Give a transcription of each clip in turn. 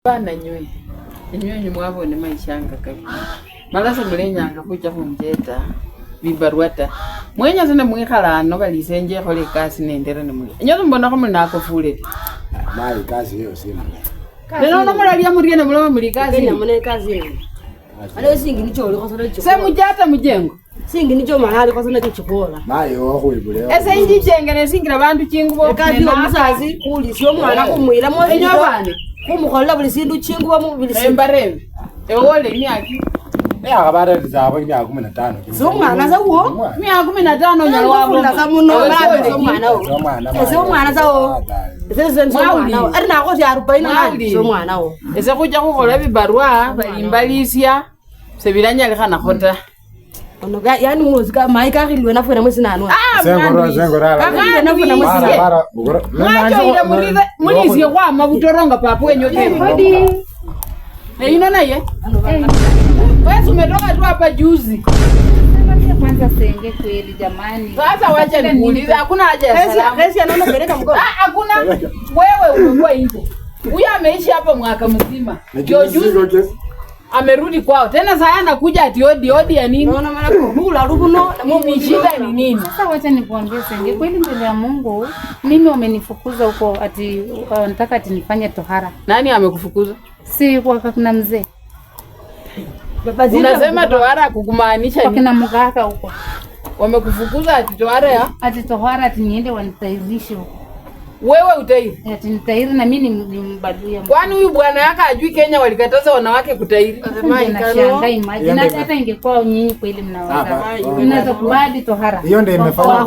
Bana nywe mwabone maishanga kabisa malasa mulenyanga kuja kunjeta bibarwata mwenya zene mwikhalano balisenje khole kasi nendera ne muli nyoto mbona ko munako fule mali kazi hiyo sima lero no mulalia muriene muloma muli kazi ne mune kazi hiyo ale singi nicho uli khosana nicho se mujata mujengo singi nicho mahali khosana kichikola mali yo khwibule ese inji jengene singira bantu chingubo kazi yo musazi kuli sio mwana kumwira mo enyobane kumukhola buli sindu chingubo mu buli embarebe ewole myaki yakabara zabo imyaka 15 sio mwana zawo myaka 15 nyalo wabo la kamuno bala sio mwana wo sio mwana zawo ese sio mwana wo ari nako ya 40 sio mwana wo ese kuja kukhola bibarua balimbalisya sebilanya likhana khota ono ga yani muzika maika khilwe nafuna mwesina anwa zengora kakile nafuna mwesina mwacho ile mulizie kwa mabutoronga papo wenyo kemo ina naye wewe umetoka tu hapa juzi kwanza senge kweli jamani. Sasa wacha nikuulize, hakuna haja ya salamu. Kesi anaona peleka mkono. Hakuna. Wewe umekuwa nje. Huyu ameishi hapa mwaka mzima. Ndio juzi amerudi kwao. Tena sasa anakuja ati odi ya nini? Unaona mara kubula rubuno na mimi shida ni nini? Sasa wacha nikuambie senge kweli mbele ya Mungu mimi wamenifukuza huko ati wanataka ati nifanye tohara. Nani amekufukuza? Si kwa kuna mzee. Unasema tohara kukumaanisha nini? Kina mgaka huko. Wamekufukuza ati tohara ya? Ati tohara ati niende wanitairishe huko. Wewe utairi? Ati nitairi na mimi ni mbaduya. Kwani huyu bwana yake ajui Kenya walikataza wanawake kutairi? Nashangaa imagine hata ingekuwa nyinyi kweli mnaweza. Mnaweza kubali tohara. Hiyo ndio imefanya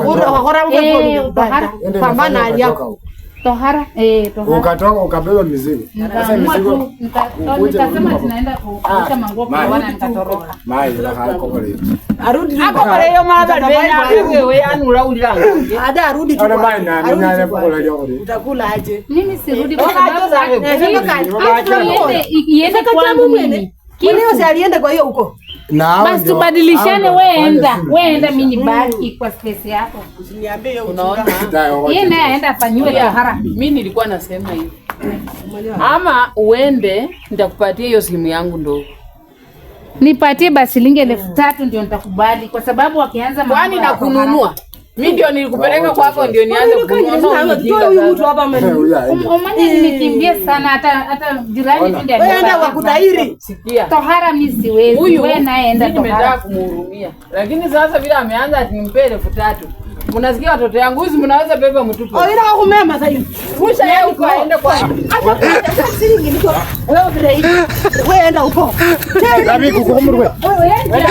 tohara. Pambana hali yako. Tohara tohara. Ukatoka ukabeba mizigo. Sasa mizigo nitasema tunaenda kuosha manguo kwa wana nitatoroka. Mai la hako kole. Arudi hapo kole hiyo mara bena wewe yani ulaulanga. Ada arudi tu. Ana mai na nani kula leo kole. Utakula aje? Mimi sirudi kwa sababu iende kwangu mimi. Kile yose alienda kwa hiyo huko. Basi tubadilishane, wewe enda mimi nibaki kwa space yako. Usiniambie hiyo unaona. Yeye naye aenda afanywe tohara. Mimi nilikuwa nasema hivi. Ama uende nitakupatia hiyo simu yangu ndogo. Nipatie basi shilingi 3000 ndio nitakubali kwa sababu wakianza mambo. Kwani na kununua? Mimi ndio nilikupeleka kwako ndio nianze kununua. Huyu mtu hapa umani nikimbia sana hata jirani ndio anaenda kwa kutairi. Sikia. Tohara mimi siwezi. Wewe naye enda tohara. Nimetaka kumhurumia. Lakini sasa vile ameanza ati nimpe 3000. Mnasikia watoto yangu hizi mnaweza beba mtupu. Oh, ila kumema sasa hivi. Musha yeye uko aende kwa. Hata shilingi niko. Wewe vile wewe enda huko. Mimi kukumurwe. Wewe enda.